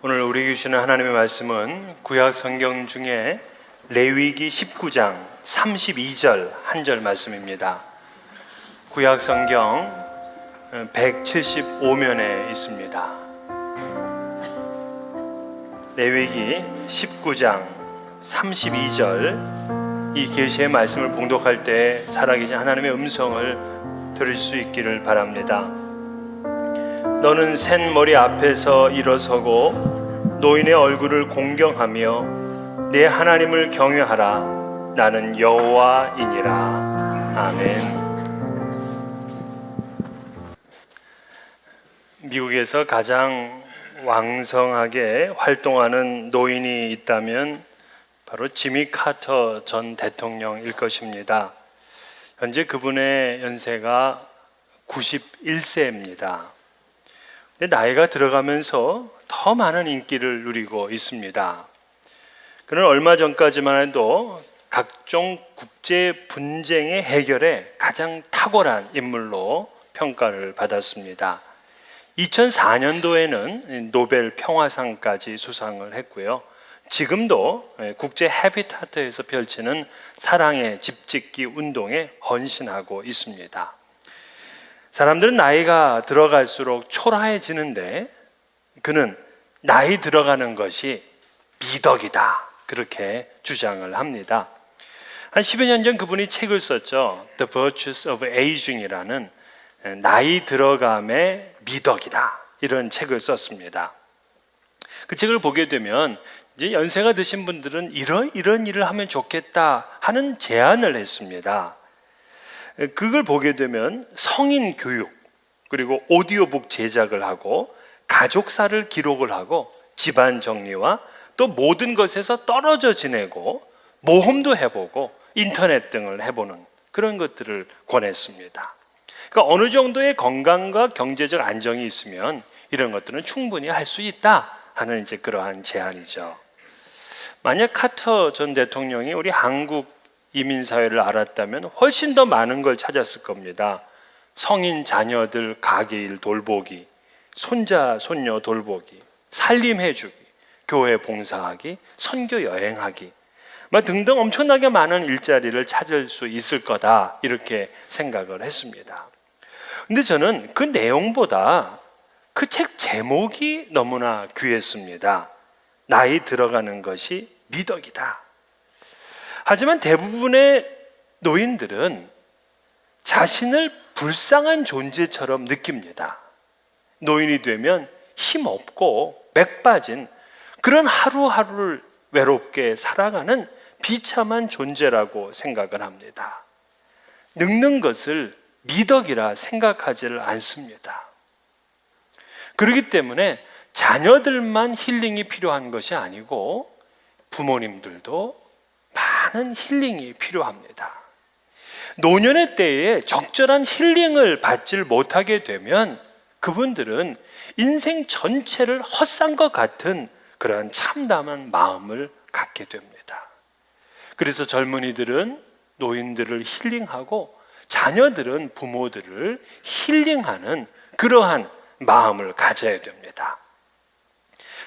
오늘 우리에게 주시는 하나님의 말씀은 구약 성경 중에 레위기 19장 32절 한 절 말씀입니다. 구약 성경 175면에 있습니다. 레위기 19장 32절, 이 계시의 말씀을 봉독할 때 살아계신 하나님의 음성을 들을 수 있기를 바랍니다. 너는 샌 머리 앞에서 일어서고 노인의 얼굴을 공경하며 내 하나님을 경외하라. 나는 여호와이니라. 아멘. 미국에서 가장 왕성하게 활동하는 노인이 있다면 바로 지미 카터 전 대통령일 것입니다. 현재 그분의 연세가 91세입니다. 근데 나이가 들어가면서 더 많은 인기를 누리고 있습니다. 그는 얼마 전까지만 해도 각종 국제 분쟁의 해결에 가장 탁월한 인물로 평가를 받았습니다. 2004년도에는 노벨 평화상까지 수상을 했고요. 지금도 국제 해비타트에서 펼치는 사랑의 집짓기 운동에 헌신하고 있습니다. 사람들은 나이가 들어갈수록 초라해지는데 그는 나이 들어가는 것이 미덕이다, 그렇게 주장을 합니다. 한 10여 년 전 그분이 책을 썼죠. The Virtues of Aging이라는 나이 들어감의 미덕이다, 이런 책을 썼습니다. 그 책을 보게 되면 이제 연세가 드신 분들은 이런 일을 하면 좋겠다 하는 제안을 했습니다. 그걸 보게 되면 성인 교육, 그리고 오디오북 제작을 하고 가족사를 기록을 하고 집안 정리와 또 모든 것에서 떨어져 지내고 모험도 해보고 인터넷 등을 해보는 그런 것들을 권했습니다. 그러니까 어느 정도의 건강과 경제적 안정이 있으면 이런 것들은 충분히 할 수 있다 하는 이제 그러한 제안이죠. 만약 카터 전 대통령이 우리 한국 이민사회를 알았다면 훨씬 더 많은 걸 찾았을 겁니다. 성인 자녀들 가게일 돌보기, 손자 손녀 돌보기, 살림해주기, 교회 봉사하기, 선교 여행하기 등등 엄청나게 많은 일자리를 찾을 수 있을 거다, 이렇게 생각을 했습니다. 근데 저는 그 내용보다 그 책 제목이 너무나 귀했습니다. 나이 들어가는 것이 미덕이다. 하지만 대부분의 노인들은 자신을 불쌍한 존재처럼 느낍니다. 노인이 되면 힘없고 맥 빠진 그런 하루하루를 외롭게 살아가는 비참한 존재라고 생각을 합니다. 늙는 것을 미덕이라 생각하지를 않습니다. 그렇기 때문에 자녀들만 힐링이 필요한 것이 아니고 부모님들도 많은 힐링이 필요합니다. 노년의 때에 적절한 힐링을 받질 못하게 되면 그분들은 인생 전체를 헛산 것 같은 그러한 참담한 마음을 갖게 됩니다. 그래서 젊은이들은 노인들을 힐링하고 자녀들은 부모들을 힐링하는 그러한 마음을 가져야 됩니다.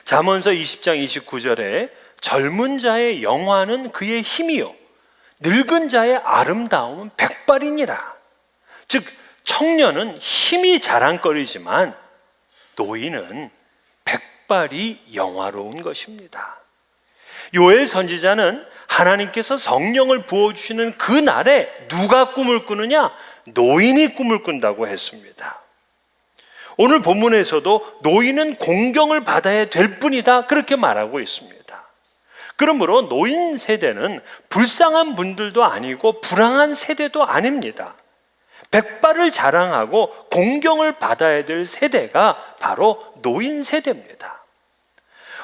잠언서 20장 29절에 젊은 자의 영화는 그의 힘이요 늙은 자의 아름다움은 백발이니라. 즉 청년은 힘이 자랑거리지만 노인은 백발이 영화로운 것입니다. 요엘 선지자는 하나님께서 성령을 부어주시는 그 날에 누가 꿈을 꾸느냐? 노인이 꿈을 꾼다고 했습니다. 오늘 본문에서도 노인은 공경을 받아야 될 뿐이다, 그렇게 말하고 있습니다. 그러므로 노인 세대는 불쌍한 분들도 아니고 불행한 세대도 아닙니다. 백발을 자랑하고 공경을 받아야 될 세대가 바로 노인 세대입니다.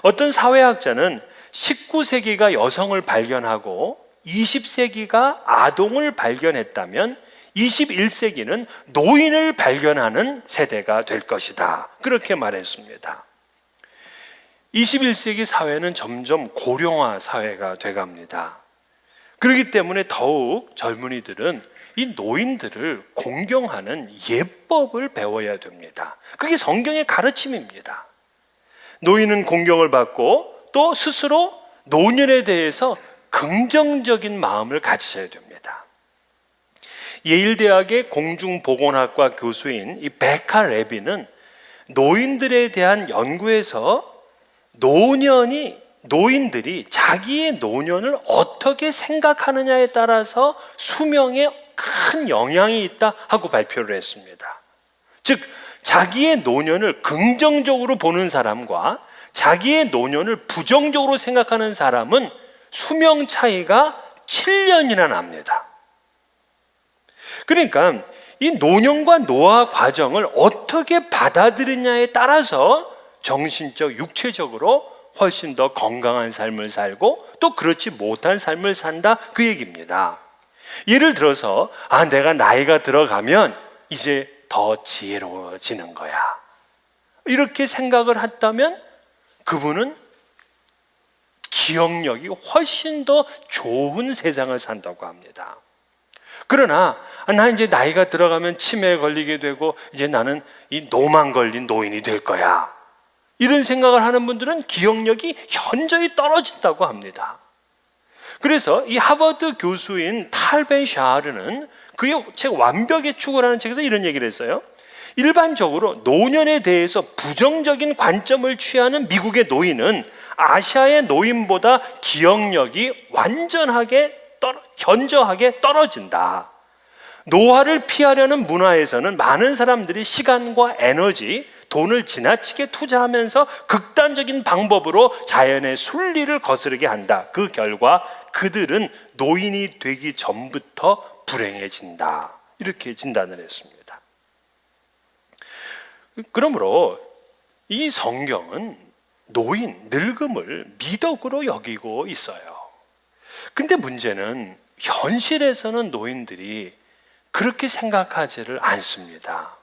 어떤 사회학자는 19세기가 여성을 발견하고 20세기가 아동을 발견했다면 21세기는 노인을 발견하는 세대가 될 것이다, 그렇게 말했습니다. 21세기 사회는 점점 고령화 사회가 돼갑니다. 그렇기 때문에 더욱 젊은이들은 이 노인들을 공경하는 예법을 배워야 됩니다. 그게 성경의 가르침입니다. 노인은 공경을 받고 또 스스로 노년에 대해서 긍정적인 마음을 가지셔야 됩니다. 예일대학의 공중보건학과 교수인 이 베카 레비는 노인들에 대한 연구에서 노인들이 자기의 노년을 어떻게 생각하느냐에 따라서 수명에 큰 영향이 있다 하고 발표를 했습니다. 즉, 자기의 노년을 긍정적으로 보는 사람과 자기의 노년을 부정적으로 생각하는 사람은 수명 차이가 7년이나 납니다. 그러니까 이 노년과 노화 과정을 어떻게 받아들이냐에 따라서 정신적, 육체적으로 훨씬 더 건강한 삶을 살고 또 그렇지 못한 삶을 산다, 그 얘기입니다. 예를 들어서 내가 나이가 들어가면 이제 더 지혜로워지는 거야, 이렇게 생각을 했다면 그분은 기억력이 훨씬 더 좋은 세상을 산다고 합니다. 그러나 나 이제 나이가 들어가면 치매에 걸리게 되고 이제 나는 이 노만 걸린 노인이 될 거야, 이런 생각을 하는 분들은 기억력이 현저히 떨어진다고 합니다. 그래서 이 하버드 교수인 탈 벤 샤르는 그의 책 완벽의 추구라는 책에서 이런 얘기를 했어요. 일반적으로 노년에 대해서 부정적인 관점을 취하는 미국의 노인은 아시아의 노인보다 기억력이 현저하게 떨어진다. 노화를 피하려는 문화에서는 많은 사람들이 시간과 에너지, 돈을 지나치게 투자하면서 극단적인 방법으로 자연의 순리를 거스르게 한다. 그 결과 그들은 노인이 되기 전부터 불행해진다, 이렇게 진단을 했습니다. 그러므로 이 성경은 늙음을 미덕으로 여기고 있어요. 근데 문제는 현실에서는 노인들이 그렇게 생각하지를 않습니다.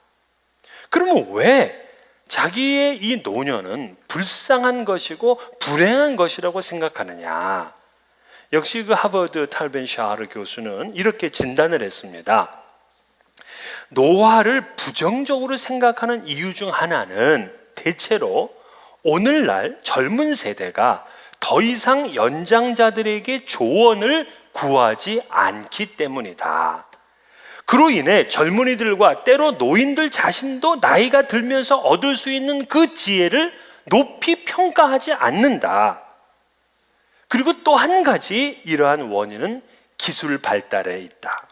그러면 왜 자기의 이 노년은 불쌍한 것이고 불행한 것이라고 생각하느냐? 역시 그 하버드 탈 벤 샤르 교수는 이렇게 진단을 했습니다. 노화를 부정적으로 생각하는 이유 중 하나는 대체로 오늘날 젊은 세대가 더 이상 연장자들에게 조언을 구하지 않기 때문이다. 그로 인해 젊은이들과 때로 노인들 자신도 나이가 들면서 얻을 수 있는 그 지혜를 높이 평가하지 않는다. 그리고 또 한 가지 이러한 원인은 기술 발달에 있다.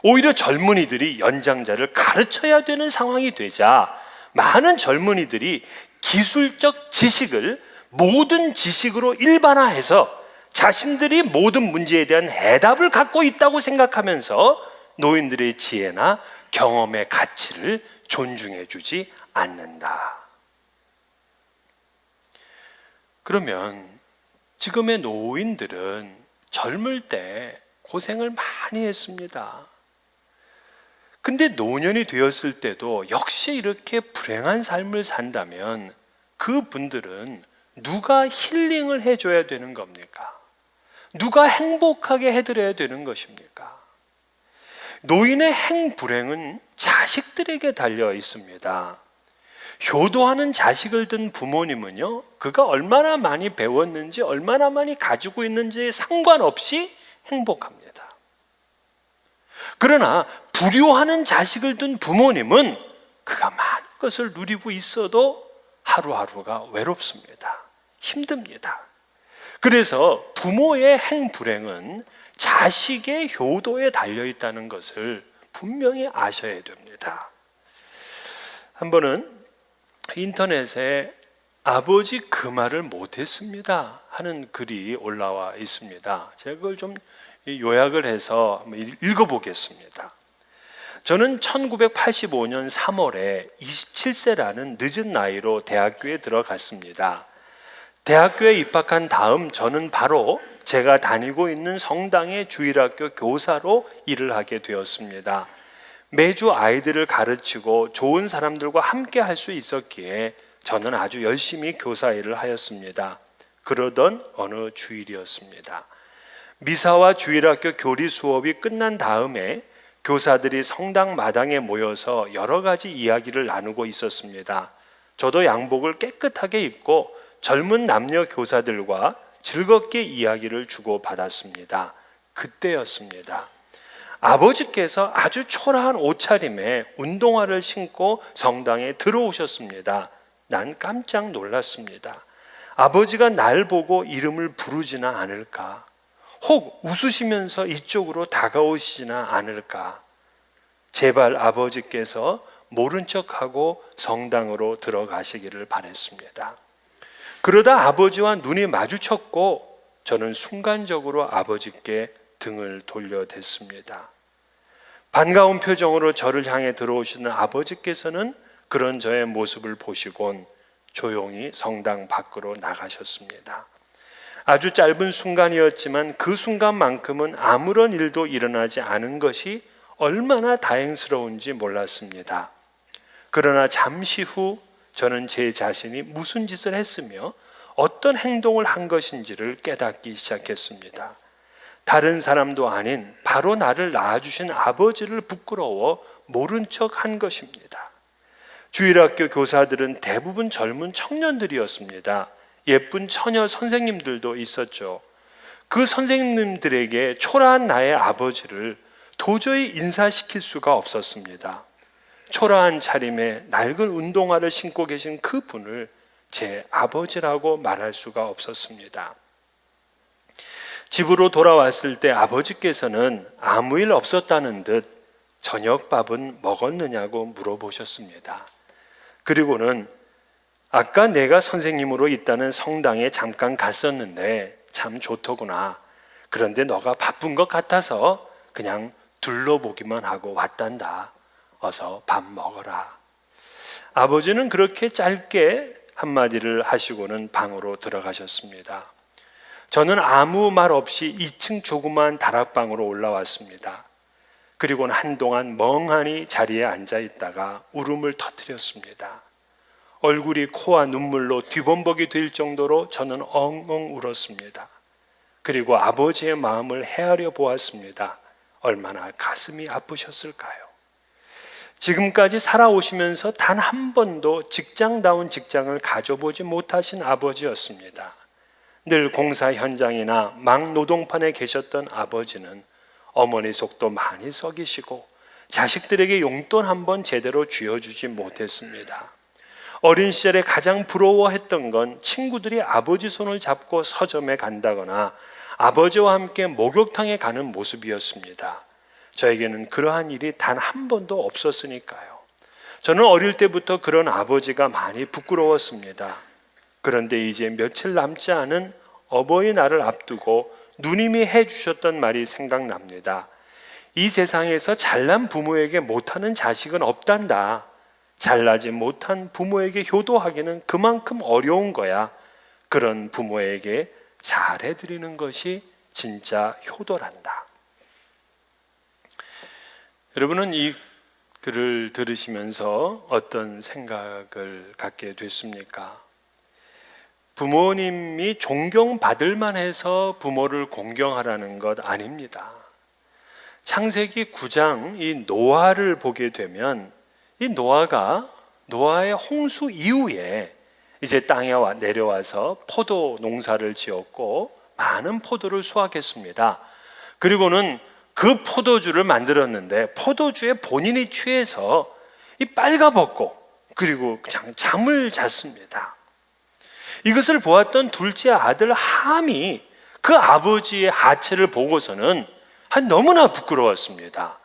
오히려 젊은이들이 연장자를 가르쳐야 되는 상황이 되자 많은 젊은이들이 기술적 지식을 모든 지식으로 일반화해서 자신들이 모든 문제에 대한 해답을 갖고 있다고 생각하면서 노인들의 지혜나 경험의 가치를 존중해 주지 않는다. 그러면 지금의 노인들은 젊을 때 고생을 많이 했습니다. 근데 노년이 되었을 때도 역시 이렇게 불행한 삶을 산다면 그분들은 누가 힐링을 해줘야 되는 겁니까? 누가 행복하게 해드려야 되는 것입니까? 노인의 행불행은 자식들에게 달려 있습니다. 효도하는 자식을 둔 부모님은요, 그가 얼마나 많이 배웠는지, 얼마나 많이 가지고 있는지에 상관없이 행복합니다. 그러나 불효하는 자식을 둔 부모님은 그가 많은 것을 누리고 있어도 하루하루가 외롭습니다. 힘듭니다. 그래서 부모의 행불행은 자식의 효도에 달려 있다는 것을 분명히 아셔야 됩니다. 한 번은 인터넷에 아버지 그 말을 못했습니다 하는 글이 올라와 있습니다. 제가 그걸 좀 요약을 해서 읽어보겠습니다. 저는 1985년 3월에 27세라는 늦은 나이로 대학교에 들어갔습니다. 대학교에 입학한 다음 저는 바로 제가 다니고 있는 성당의 주일학교 교사로 일을 하게 되었습니다. 매주 아이들을 가르치고 좋은 사람들과 함께 할 수 있었기에 저는 아주 열심히 교사 일을 하였습니다. 그러던 어느 주일이었습니다. 미사와 주일학교 교리 수업이 끝난 다음에 교사들이 성당 마당에 모여서 여러 가지 이야기를 나누고 있었습니다. 저도 양복을 깨끗하게 입고 젊은 남녀 교사들과 즐겁게 이야기를 주고받았습니다. 그때였습니다. 아버지께서 아주 초라한 옷차림에 운동화를 신고 성당에 들어오셨습니다. 난 깜짝 놀랐습니다. 아버지가 날 보고 이름을 부르지나 않을까? 혹 웃으시면서 이쪽으로 다가오시지나 않을까? 제발 아버지께서 모른 척하고 성당으로 들어가시기를 바랬습니다. 그러다 아버지와 눈이 마주쳤고 저는 순간적으로 아버지께 등을 돌려댔습니다. 반가운 표정으로 저를 향해 들어오시는 아버지께서는 그런 저의 모습을 보시곤 조용히 성당 밖으로 나가셨습니다. 아주 짧은 순간이었지만 그 순간만큼은 아무런 일도 일어나지 않은 것이 얼마나 다행스러운지 몰랐습니다. 그러나 잠시 후 저는 제 자신이 무슨 짓을 했으며 어떤 행동을 한 것인지를 깨닫기 시작했습니다. 다른 사람도 아닌 바로 나를 낳아주신 아버지를 부끄러워 모른 척 한 것입니다. 주일학교 교사들은 대부분 젊은 청년들이었습니다. 예쁜 처녀 선생님들도 있었죠. 그 선생님들에게 초라한 나의 아버지를 도저히 인사시킬 수가 없었습니다. 초라한 차림에 낡은 운동화를 신고 계신 그 분을 제 아버지라고 말할 수가 없었습니다. 집으로 돌아왔을 때 아버지께서는 아무 일 없었다는 듯 저녁밥은 먹었느냐고 물어보셨습니다. 그리고는 아까 내가 선생님으로 있다는 성당에 잠깐 갔었는데 참 좋더구나. 그런데 너가 바쁜 것 같아서 그냥 둘러보기만 하고 왔단다. 어서 밥 먹어라. 아버지는 그렇게 짧게 한마디를 하시고는 방으로 들어가셨습니다. 저는 아무 말 없이 2층 조그만 다락방으로 올라왔습니다. 그리고는 한동안 멍하니 자리에 앉아 있다가 울음을 터뜨렸습니다. 얼굴이 코와 눈물로 뒤범벅이 될 정도로 저는 엉엉 울었습니다. 그리고 아버지의 마음을 헤아려 보았습니다. 얼마나 가슴이 아프셨을까요? 지금까지 살아오시면서 단 한 번도 직장다운 직장을 가져보지 못하신 아버지였습니다. 늘 공사 현장이나 막 노동판에 계셨던 아버지는 어머니 속도 많이 썩이시고 자식들에게 용돈 한 번 제대로 쥐어주지 못했습니다. 어린 시절에 가장 부러워했던 건 친구들이 아버지 손을 잡고 서점에 간다거나 아버지와 함께 목욕탕에 가는 모습이었습니다. 저에게는 그러한 일이 단 한 번도 없었으니까요. 저는 어릴 때부터 그런 아버지가 많이 부끄러웠습니다. 그런데 이제 며칠 남지 않은 어버이날을 앞두고 누님이 해주셨던 말이 생각납니다. 이 세상에서 잘난 부모에게 못하는 자식은 없단다. 잘나지 못한 부모에게 효도하기는 그만큼 어려운 거야. 그런 부모에게 잘해드리는 것이 진짜 효도란다. 여러분은 이 글을 들으시면서 어떤 생각을 갖게 됐습니까? 부모님이 존경받을 만해서 부모를 공경하라는 것 아닙니다. 창세기 9장 이 노아를 보게 되면 이 노아의 홍수 이후에 이제 땅에 내려와서 포도 농사를 지었고 많은 포도를 수확했습니다. 그리고는 그 포도주를 만들었는데 포도주에 본인이 취해서 이 빨가벗고 그리고 그냥 잠을 잤습니다. 이것을 보았던 둘째 아들 함이 그 아버지의 하체를 보고서는 너무나 부끄러웠습니다.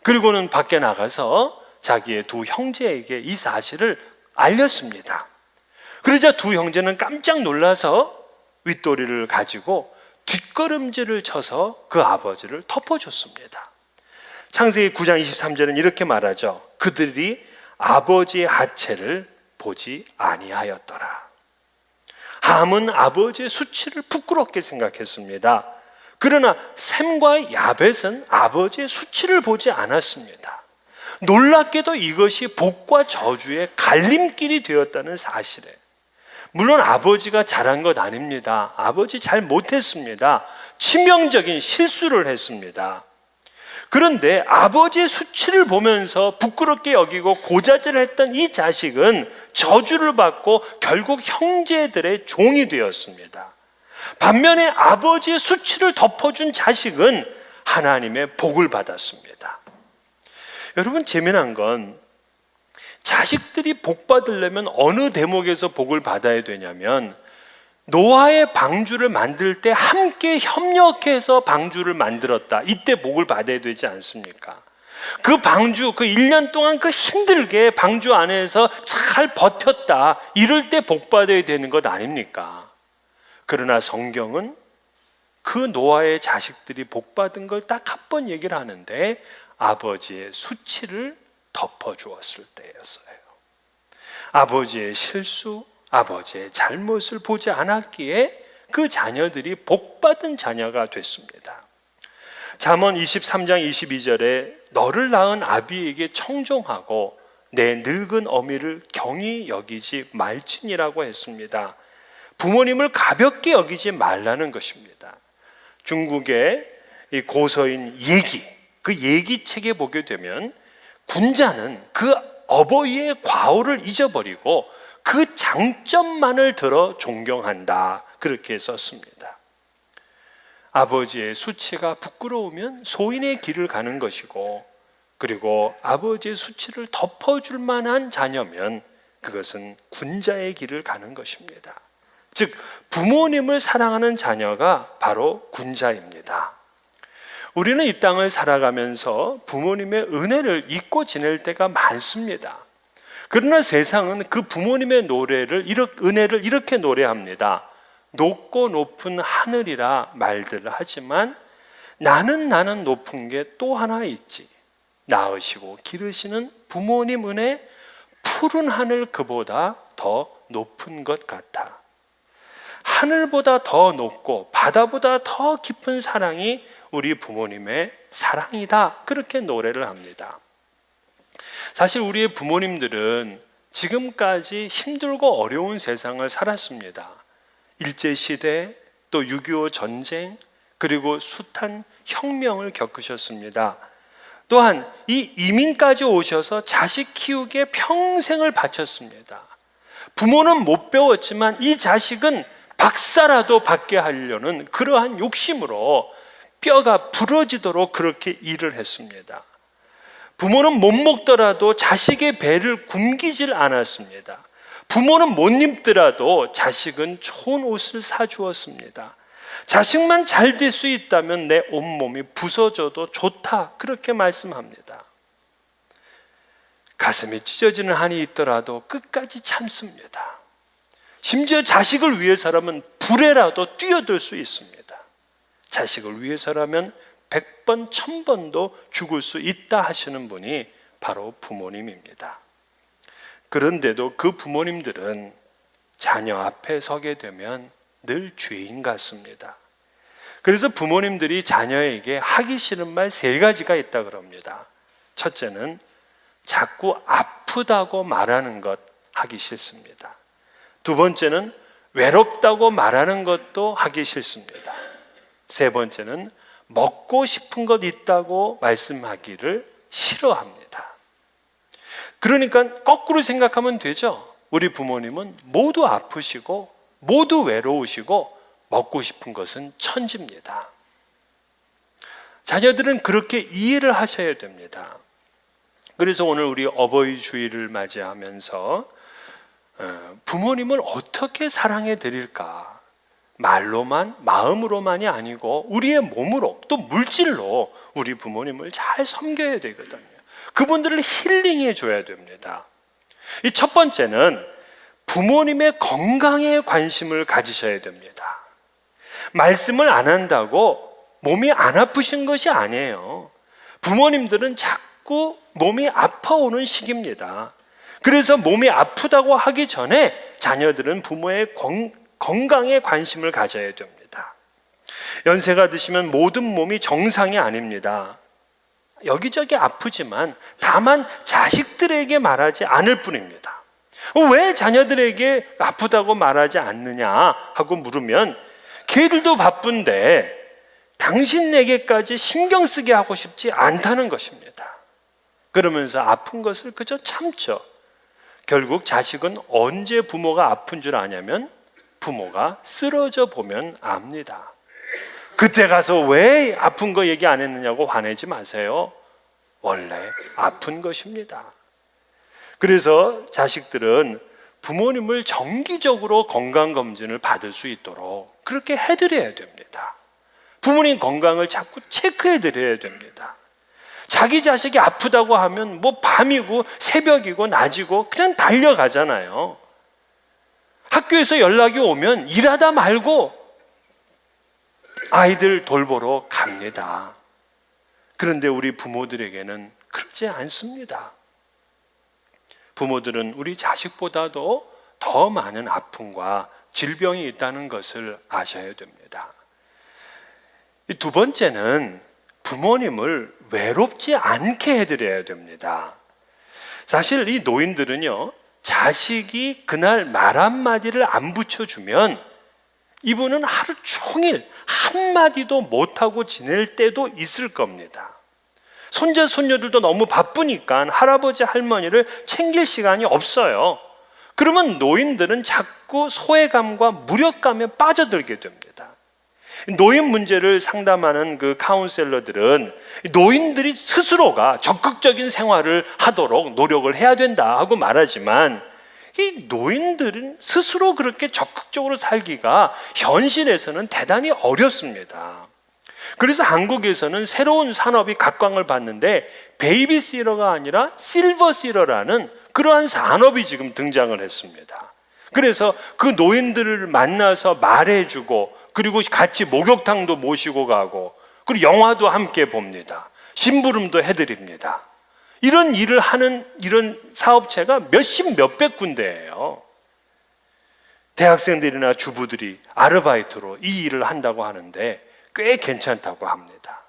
그리고는 밖에 나가서 자기의 두 형제에게 이 사실을 알렸습니다. 그러자 두 형제는 깜짝 놀라서 윗도리를 가지고 뒷걸음질을 쳐서 그 아버지를 덮어줬습니다. 창세기 9장 23절은 이렇게 말하죠. 그들이 아버지의 하체를 보지 아니하였더라. 함은 아버지의 수치를 부끄럽게 생각했습니다. 그러나 셈과 야벳은 아버지의 수치를 보지 않았습니다. 놀랍게도 이것이 복과 저주의 갈림길이 되었다는 사실에, 물론 아버지가 잘한 것 아닙니다. 아버지 잘 못했습니다. 치명적인 실수를 했습니다. 그런데 아버지의 수치를 보면서 부끄럽게 여기고 고자질했던 이 자식은 저주를 받고 결국 형제들의 종이 되었습니다. 반면에 아버지의 수치를 덮어준 자식은 하나님의 복을 받았습니다. 여러분, 재미난 건 자식들이 복 받으려면 어느 대목에서 복을 받아야 되냐면, 노아의 방주를 만들 때 함께 협력해서 방주를 만들었다, 이때 복을 받아야 되지 않습니까? 그 방주, 그 1년 동안 그 힘들게 방주 안에서 잘 버텼다, 이럴 때 복 받아야 되는 것 아닙니까? 그러나 성경은 그 노아의 자식들이 복 받은 걸 딱 한 번 얘기를 하는데, 아버지의 수치를 덮어주었을 때였어요. 아버지의 실수, 아버지의 잘못을 보지 않았기에 그 자녀들이 복받은 자녀가 됐습니다. 잠언 23장 22절에 너를 낳은 아비에게 청종하고 내 늙은 어미를 경히 여기지 말지니라고 했습니다. 부모님을 가볍게 여기지 말라는 것입니다. 중국의 이 고서인 예기, 그 예기책에 보게 되면 군자는 그 어버이의 과오를 잊어버리고 그 장점만을 들어 존경한다, 그렇게 썼습니다. 아버지의 수치가 부끄러우면 소인의 길을 가는 것이고, 그리고 아버지의 수치를 덮어줄 만한 자녀면 그것은 군자의 길을 가는 것입니다. 즉, 부모님을 사랑하는 자녀가 바로 군자입니다. 우리는 이 땅을 살아가면서 부모님의 은혜를 잊고 지낼 때가 많습니다. 그러나 세상은 그 부모님의 은혜를 이렇게 노래합니다. 높고 높은 하늘이라 말들을 하지만 나는 높은 게 또 하나 있지. 낳으시고 기르시는 부모님 은혜, 푸른 하늘 그보다 더 높은 것 같아. 하늘보다 더 높고 바다보다 더 깊은 사랑이 우리 부모님의 사랑이다, 그렇게 노래를 합니다. 사실 우리의 부모님들은 지금까지 힘들고 어려운 세상을 살았습니다. 일제시대, 또 6.25 전쟁, 그리고 숱한 혁명을 겪으셨습니다. 또한 이 이민까지 오셔서 자식 키우기에 평생을 바쳤습니다. 부모는 못 배웠지만 이 자식은 박사라도 받게 하려는 그러한 욕심으로 뼈가 부러지도록 그렇게 일을 했습니다. 부모는 못 먹더라도 자식의 배를 굶기질 않았습니다. 부모는 못 입더라도 자식은 좋은 옷을 사주었습니다. 자식만 잘 될 수 있다면 내 온몸이 부서져도 좋다, 그렇게 말씀합니다. 가슴이 찢어지는 한이 있더라도 끝까지 참습니다. 심지어 자식을 위해서라면 불에라도 뛰어들 수 있습니다. 자식을 위해서라면 100번, 1000번도 죽을 수 있다 하시는 분이 바로 부모님입니다. 그런데도 그 부모님들은 자녀 앞에 서게 되면 늘 죄인 같습니다. 그래서 부모님들이 자녀에게 하기 싫은 말 3가지가 있다 그럽니다. 첫째는 자꾸 아프다고 말하는 것 하기 싫습니다. 두 번째는 외롭다고 말하는 것도 하기 싫습니다. 세 번째는 먹고 싶은 것 있다고 말씀하기를 싫어합니다. 그러니까 거꾸로 생각하면 되죠. 우리 부모님은 모두 아프시고 모두 외로우시고 먹고 싶은 것은 천지입니다. 자녀들은 그렇게 이해를 하셔야 됩니다. 그래서 오늘 우리 어버이 주일을 맞이하면서 부모님을 어떻게 사랑해 드릴까? 말로만, 마음으로만이 아니고 우리의 몸으로, 또 물질로 우리 부모님을 잘 섬겨야 되거든요. 그분들을 힐링해 줘야 됩니다. 이 첫 번째는 부모님의 건강에 관심을 가지셔야 됩니다. 말씀을 안 한다고 몸이 안 아프신 것이 아니에요. 부모님들은 자꾸 몸이 아파오는 시기입니다. 그래서 몸이 아프다고 하기 전에 자녀들은 부모의 건강에 관심을 가져야 됩니다. 연세가 드시면 모든 몸이 정상이 아닙니다. 여기저기 아프지만 다만 자식들에게 말하지 않을 뿐입니다. 왜 자녀들에게 아프다고 말하지 않느냐 하고 물으면 걔들도 바쁜데 당신에게까지 신경 쓰게 하고 싶지 않다는 것입니다. 그러면서 아픈 것을 그저 참죠. 결국 자식은 언제 부모가 아픈 줄 아냐면 부모가 쓰러져 보면 압니다. 그때 가서 왜 아픈 거 얘기 안 했느냐고 화내지 마세요. 원래 아픈 것입니다. 그래서 자식들은 부모님을 정기적으로 건강검진을 받을 수 있도록 그렇게 해드려야 됩니다. 부모님 건강을 자꾸 체크해드려야 됩니다. 자기 자식이 아프다고 하면 뭐 밤이고 새벽이고 낮이고 그냥 달려가잖아요. 학교에서 연락이 오면 일하다 말고 아이들 돌보러 갑니다. 그런데 우리 부모들에게는 그렇지 않습니다. 부모들은 우리 자식보다도 더 많은 아픔과 질병이 있다는 것을 아셔야 됩니다. 두 번째는 부모님을 외롭지 않게 해드려야 됩니다. 사실 이 노인들은요, 자식이 그날 말 한마디를 안 붙여주면 이분은 하루 종일 한마디도 못하고 지낼 때도 있을 겁니다. 손자, 손녀들도 너무 바쁘니까 할아버지, 할머니를 챙길 시간이 없어요. 그러면 노인들은 자꾸 소외감과 무력감에 빠져들게 됩니다. 노인 문제를 상담하는 그 카운셀러들은 노인들이 스스로가 적극적인 생활을 하도록 노력을 해야 된다 하고 말하지만 이 노인들은 스스로 그렇게 적극적으로 살기가 현실에서는 대단히 어렵습니다. 그래서 한국에서는 새로운 산업이 각광을 받는데 베이비시터가 아니라 실버시터라는 그러한 산업이 지금 등장을 했습니다. 그래서 그 노인들을 만나서 말해주고 그리고 같이 목욕탕도 모시고 가고 그리고 영화도 함께 봅니다. 심부름도 해드립니다. 이런 일을 하는 이런 사업체가 몇십 몇백 군데예요. 대학생들이나 주부들이 아르바이트로 이 일을 한다고 하는데 꽤 괜찮다고 합니다.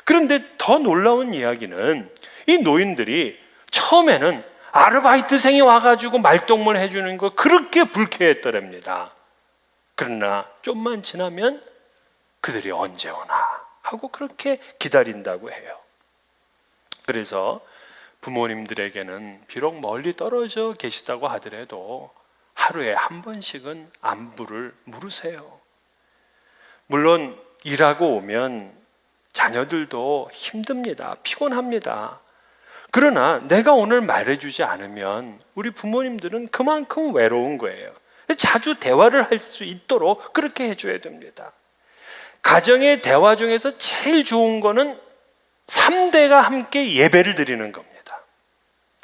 그런데 더 놀라운 이야기는 이 노인들이 처음에는 아르바이트생이 와가지고 말동무를 해주는 거 그렇게 불쾌했더랍니다. 그러나 좀만 지나면 그들이 언제 오나 하고 그렇게 기다린다고 해요. 그래서 부모님들에게는 비록 멀리 떨어져 계시다고 하더라도 하루에 한 번씩은 안부를 물으세요. 물론 일하고 오면 자녀들도 힘듭니다. 피곤합니다. 그러나 내가 오늘 말해주지 않으면 우리 부모님들은 그만큼 외로운 거예요. 자주 대화를 할 수 있도록 그렇게 해줘야 됩니다. 가정의 대화 중에서 제일 좋은 거는 3대가 함께 예배를 드리는 겁니다.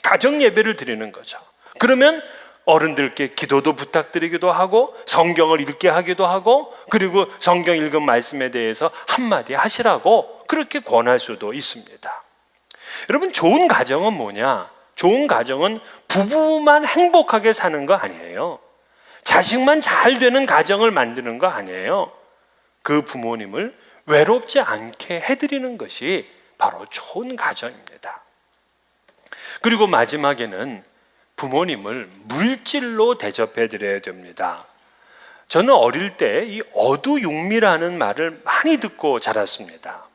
가정 예배를 드리는 거죠. 그러면 어른들께 기도도 부탁드리기도 하고 성경을 읽게 하기도 하고 그리고 성경 읽은 말씀에 대해서 한마디 하시라고 그렇게 권할 수도 있습니다. 여러분, 좋은 가정은 뭐냐? 좋은 가정은 부부만 행복하게 사는 거 아니에요. 자식만 잘 되는 가정을 만드는 거 아니에요. 그 부모님을 외롭지 않게 해드리는 것이 바로 좋은 가정입니다. 그리고 마지막에는 부모님을 물질로 대접해드려야 됩니다. 저는 어릴 때 이 어두육미라는 말을 많이 듣고 자랐습니다.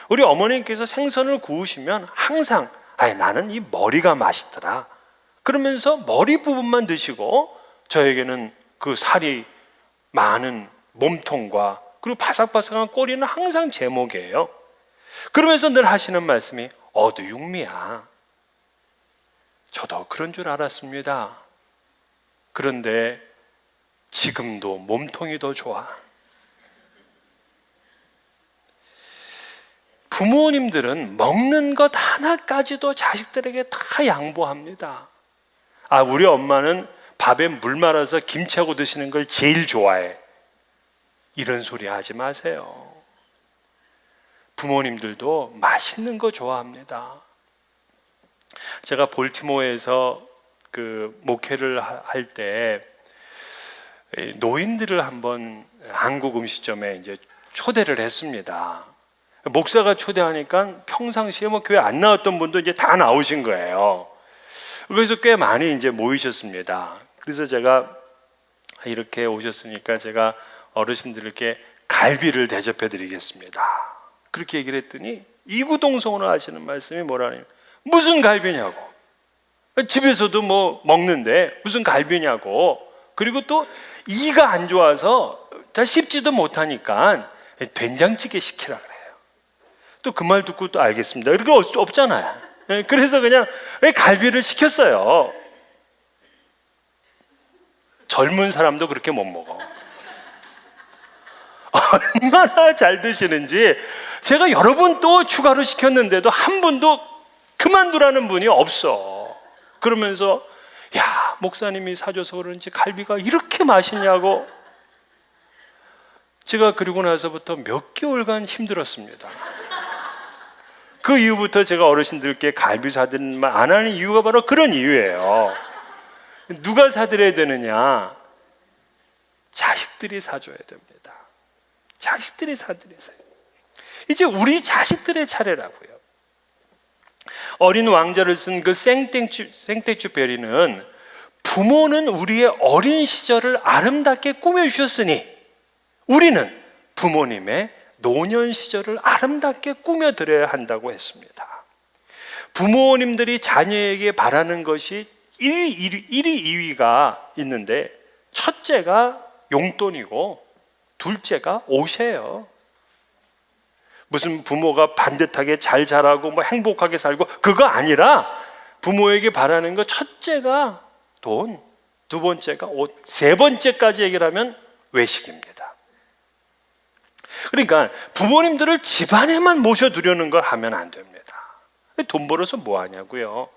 우리 어머님께서 생선을 구우시면 항상 나는 이 머리가 맛있더라 그러면서 머리 부분만 드시고 저에게는 그 살이 많은 몸통과 그리고 바삭바삭한 꼬리는 항상 제목이에요. 그러면서 늘 하시는 말씀이 어두육미야. 저도 그런 줄 알았습니다. 그런데 지금도 몸통이 더 좋아. 부모님들은 먹는 것 하나까지도 자식들에게 다 양보합니다. 우리 엄마는 밥에 물 말아서 김치하고 드시는 걸 제일 좋아해. 이런 소리 하지 마세요. 부모님들도 맛있는 거 좋아합니다. 제가 볼티모어에서 그 목회를 할 때 노인들을 한번 한국 음식점에 이제 초대를 했습니다. 목사가 초대하니까 평상시에 교회 안 나왔던 분도 이제 다 나오신 거예요. 그래서 꽤 많이 이제 모이셨습니다. 그래서 제가 이렇게 오셨으니까 제가 어르신들께 갈비를 대접해 드리겠습니다. 그렇게 얘기를 했더니 이구동성으로 하시는 말씀이 뭐라냐면, 무슨 갈비냐고, 집에서도 뭐 먹는데 무슨 갈비냐고, 그리고 또 이가 안 좋아서 잘 씹지도 못하니까 된장찌개 시키라 그래요. 또 그 말 듣고 또 알겠습니다. 그렇게 없잖아요. 그래서 그냥 갈비를 시켰어요. 젊은 사람도 그렇게 못 먹어. 얼마나 잘 드시는지. 제가 여러 번 또 추가로 시켰는데도 한 분도 그만두라는 분이 없어. 그러면서 야, 목사님이 사줘서 그런지 갈비가 이렇게 맛있냐고. 제가 그리고 나서부터 몇 개월간 힘들었습니다. 그 이후부터 제가 어르신들께 갈비 사드리는 말 안 하는 이유가 바로 그런 이유예요. 누가 사드려야 되느냐? 자식들이 사줘야 됩니다. 자식들이 사드리세요. 이제 우리 자식들의 차례라고요. 어린 왕자를 쓴 그 생텍쥐페리는, 부모는 우리의 어린 시절을 아름답게 꾸며주셨으니 우리는 부모님의 노년 시절을 아름답게 꾸며드려야 한다고 했습니다. 부모님들이 자녀에게 바라는 것이 1위, 2위가 있는데, 첫째가 용돈이고 둘째가 옷이에요. 무슨 부모가 반듯하게 잘 자라고 뭐 행복하게 살고 그거 아니라, 부모에게 바라는 거 첫째가 돈, 두 번째가 옷, 세 번째까지 얘기를 하면 외식입니다. 그러니까 부모님들을 집안에만 모셔두려는 걸 하면 안 됩니다. 돈 벌어서 뭐 하냐고요.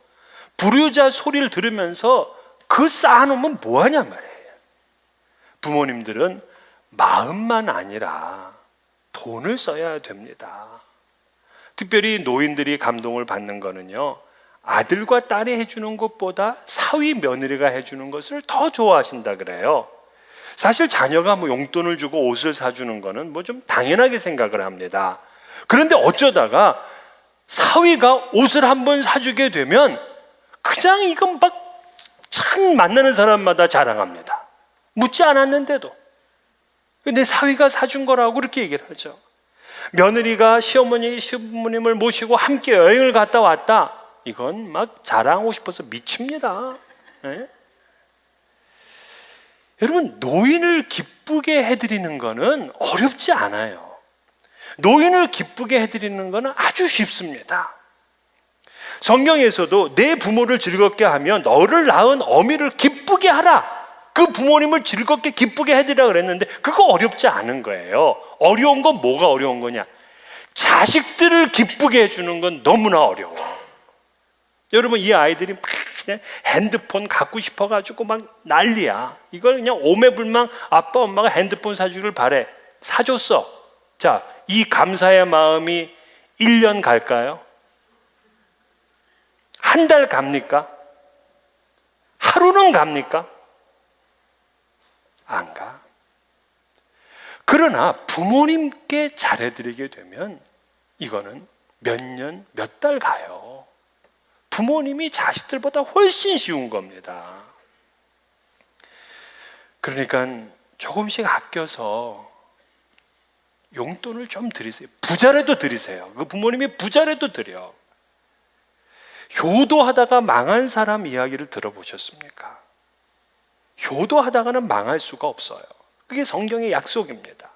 불효자 소리를 들으면서 그 쌓아놓으면 뭐 하냐 말이에요. 부모님들은 마음만 아니라 돈을 써야 됩니다. 특별히 노인들이 감동을 받는 거는요, 아들과 딸이 해주는 것보다 사위 며느리가 해주는 것을 더 좋아하신다 그래요. 사실 자녀가 뭐 용돈을 주고 옷을 사주는 거는 뭐 좀 당연하게 생각을 합니다. 그런데 어쩌다가 사위가 옷을 한번 사주게 되면 그냥 이건 막 참 만나는 사람마다 자랑합니다. 묻지 않았는데도 내 사위가 사준 거라고 그렇게 얘기를 하죠. 며느리가 시어머니, 시부모님을 모시고 함께 여행을 갔다 왔다, 이건 막 자랑하고 싶어서 미칩니다. 네? 여러분, 노인을 기쁘게 해드리는 거는 어렵지 않아요. 노인을 기쁘게 해드리는 거는 아주 쉽습니다. 성경에서도 내 부모를 즐겁게 하면 너를 낳은 어미를 기쁘게 하라, 그 부모님을 즐겁게 기쁘게 해드리라 그랬는데, 그거 어렵지 않은 거예요. 어려운 건 뭐가 어려운 거냐? 자식들을 기쁘게 해주는 건 너무나 어려워. 여러분, 이 아이들이 막 그냥 핸드폰 갖고 싶어가지고 막 난리야. 이걸 그냥 오매불망 아빠 엄마가 핸드폰 사주길 바래. 사줬어. 자, 이 감사의 마음이 1년 갈까요? 한 달 갑니까? 하루는 갑니까? 안 가. 그러나 부모님께 잘해드리게 되면 이거는 몇 년, 몇 달 가요. 부모님이 자식들보다 훨씬 쉬운 겁니다. 그러니까 조금씩 아껴서 용돈을 좀 드리세요. 부자라도 드리세요. 그 부모님이 부자라도 드려. 효도하다가 망한 사람 이야기를 들어보셨습니까? 효도하다가는 망할 수가 없어요. 그게 성경의 약속입니다.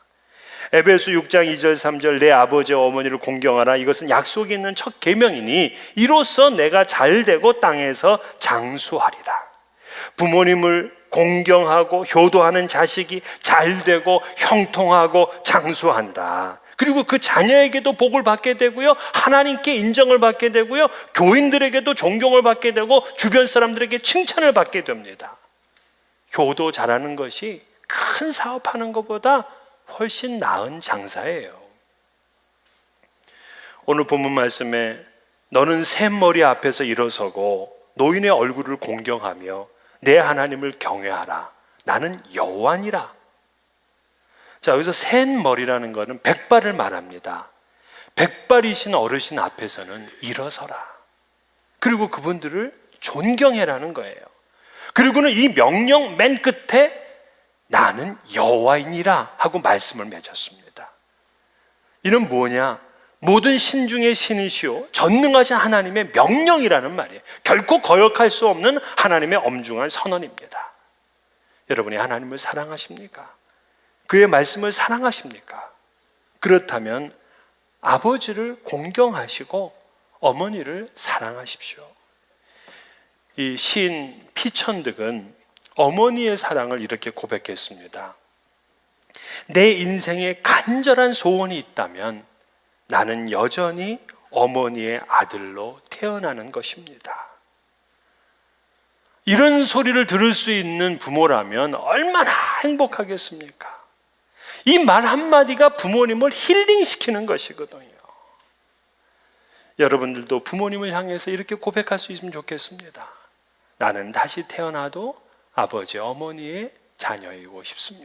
에베소 6장 2절 3절 내 아버지와 어머니를 공경하라, 이것은 약속이 있는 첫 계명이니 이로써 내가 잘되고 땅에서 장수하리라. 부모님을 공경하고 효도하는 자식이 잘되고 형통하고 장수한다. 그리고 그 자녀에게도 복을 받게 되고요, 하나님께 인정을 받게 되고요, 교인들에게도 존경을 받게 되고 주변 사람들에게 칭찬을 받게 됩니다. 효도 잘하는 것이 큰 사업하는 것보다 훨씬 나은 장사예요. 오늘 본문 말씀에 너는 샘머리 앞에서 일어서고 노인의 얼굴을 공경하며 내 하나님을 경외하라. 나는 여호와니라. 자, 여기서 샘머리라는 것은 백발을 말합니다. 백발이신 어르신 앞에서는 일어서라. 그리고 그분들을 존경해라는 거예요. 그리고는 이 명령 맨 끝에 나는 여호와이니라 하고 말씀을 맺었습니다. 이는 뭐냐? 모든 신 중에 신이시오 전능하신 하나님의 명령이라는 말이에요. 결코 거역할 수 없는 하나님의 엄중한 선언입니다. 여러분이 하나님을 사랑하십니까? 그의 말씀을 사랑하십니까? 그렇다면 아버지를 공경하시고 어머니를 사랑하십시오. 이 시인 피천득은 어머니의 사랑을 이렇게 고백했습니다. 내 인생에 간절한 소원이 있다면 나는 여전히 어머니의 아들로 태어나는 것입니다. 이런 소리를 들을 수 있는 부모라면 얼마나 행복하겠습니까? 이 말 한마디가 부모님을 힐링시키는 것이거든요. 여러분들도 부모님을 향해서 이렇게 고백할 수 있으면 좋겠습니다. 나는 다시 태어나도 아버지, 어머니의 자녀이고 싶습니다.